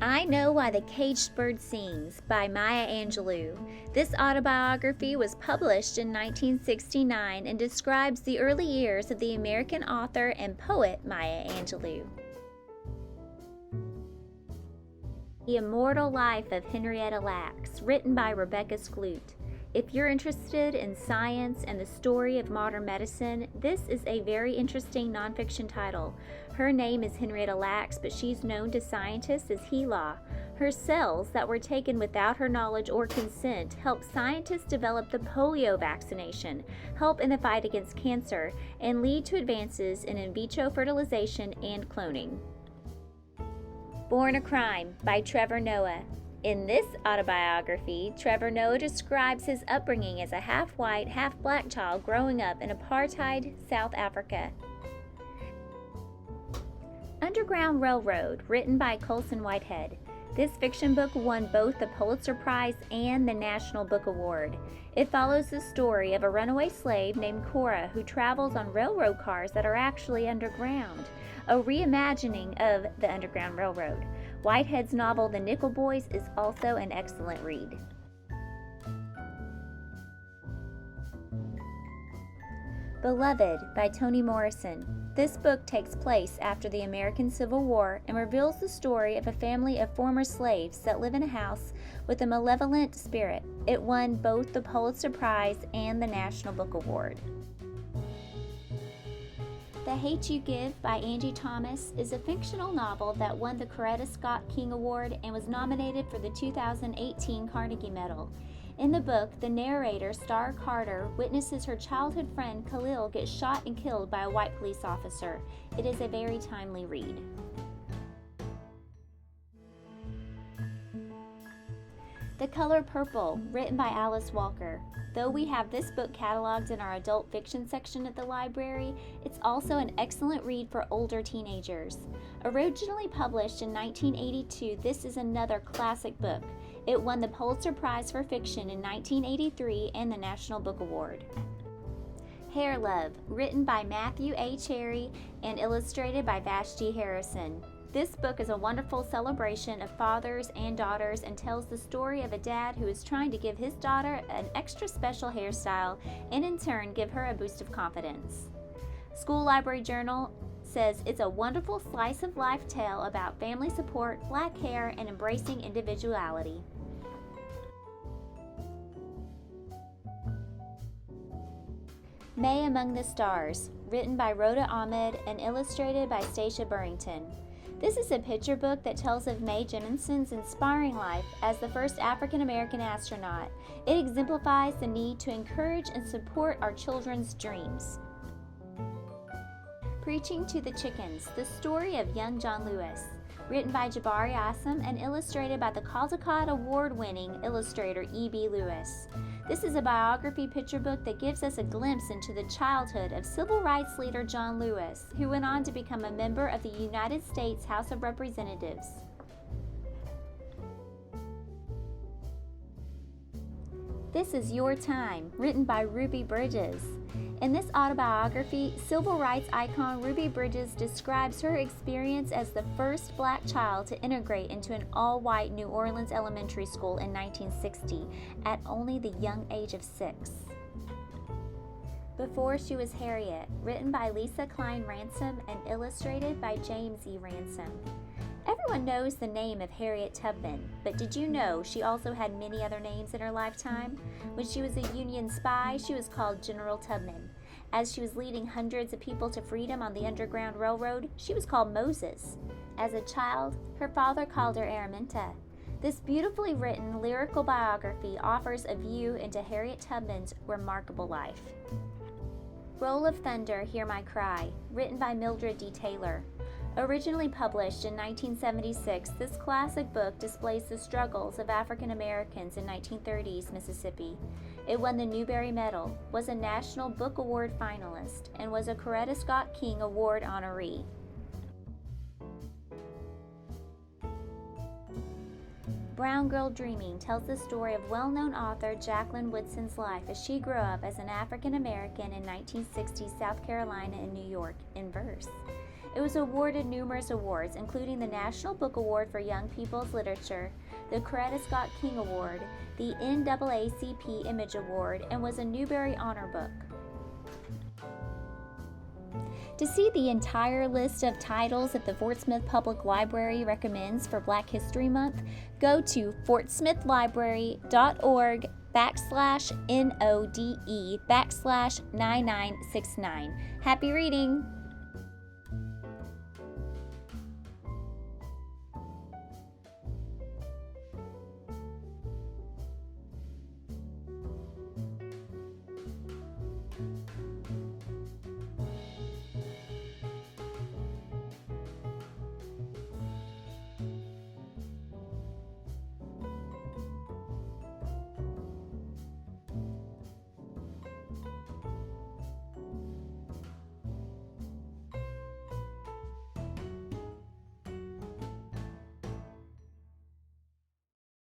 I Know Why the Caged Bird Sings by Maya Angelou. This autobiography was published in 1969 and describes the early years of the American author and poet Maya Angelou. The Immortal Life of Henrietta Lacks, written by Rebecca Skloot. If you're interested in science and the story of modern medicine, this is a very interesting nonfiction title. Her name is Henrietta Lacks, but she's known to scientists as Hela. Her cells that were taken without her knowledge or consent helped scientists develop the polio vaccination, help in the fight against cancer, and lead to advances in vitro fertilization and cloning. Born a Crime by Trevor Noah. In this autobiography, Trevor Noah describes his upbringing as a half-white, half-black child growing up in apartheid South Africa. Underground Railroad, written by Colson Whitehead. This fiction book won both the Pulitzer Prize and the National Book Award. It follows the story of a runaway slave named Cora who travels on railroad cars that are actually underground, a reimagining of the Underground Railroad. Whitehead's novel The Nickel Boys is also an excellent read. Beloved by Toni Morrison. This book takes place after the American Civil War and reveals the story of a family of former slaves that live in a house with a malevolent spirit. It won both the Pulitzer Prize and the National Book Award. The Hate You Give by Angie Thomas is a fictional novel that won the Coretta Scott King Award and was nominated for the 2018 Carnegie Medal. In the book, the narrator, Star Carter, witnesses her childhood friend Khalil get shot and killed by a white police officer. It is a very timely read. The Color Purple, written by Alice Walker. Though we have this book cataloged in our adult fiction section at the library, it's also an excellent read for older teenagers. Originally published in 1982, this is another classic book. It won the Pulitzer Prize for Fiction in 1983 and the National Book Award. Hair Love, written by Matthew A. Cherry and illustrated by Vashti Harrison. This book is a wonderful celebration of fathers and daughters and tells the story of a dad who is trying to give his daughter an extra special hairstyle and in turn give her a boost of confidence. School Library Journal says it's a wonderful slice of life tale about family support, black hair, and embracing individuality. May Among the Stars, written by Rhoda Ahmed and illustrated by Stacia Burrington. This is a picture book that tells of Mae Jemison's inspiring life as the first African-American astronaut. It exemplifies the need to encourage and support our children's dreams. Preaching to the Chickens, the story of young John Lewis, written by Jabari Assam and illustrated by the Caldecott Award-winning illustrator E.B. Lewis. This is a biography picture book that gives us a glimpse into the childhood of civil rights leader John Lewis, who went on to become a member of the United States House of Representatives. This Is Your Time, written by Ruby Bridges. In this autobiography, civil rights icon Ruby Bridges describes her experience as the first black child to integrate into an all-white New Orleans elementary school in 1960 at only the young age of 6. Before She Was Harriet, written by Lisa Klein Ransom and illustrated by James E. Ransom. Everyone knows the name of Harriet Tubman, but did you know she also had many other names in her lifetime? When she was a Union spy, she was called General Tubman. As she was leading hundreds of people to freedom on the Underground Railroad, she was called Moses. As a child, her father called her Araminta. This beautifully written lyrical biography offers a view into Harriet Tubman's remarkable life. Roll of Thunder, Hear My Cry, written by Mildred D. Taylor. Originally published in 1976, this classic book displays the struggles of African Americans in 1930s Mississippi. It won the Newbery Medal, was a National Book Award finalist, and was a Coretta Scott King Award honoree. Brown Girl Dreaming tells the story of well-known author Jacqueline Woodson's life as she grew up as an African American in 1960s South Carolina and New York in verse. It was awarded numerous awards, including the National Book Award for Young People's Literature, the Coretta Scott King Award, the NAACP Image Award, and was a Newbery Honor Book. To see the entire list of titles that the Fort Smith Public Library recommends for Black History Month, go to fortsmithlibrary.org/NODE/9969. Happy reading!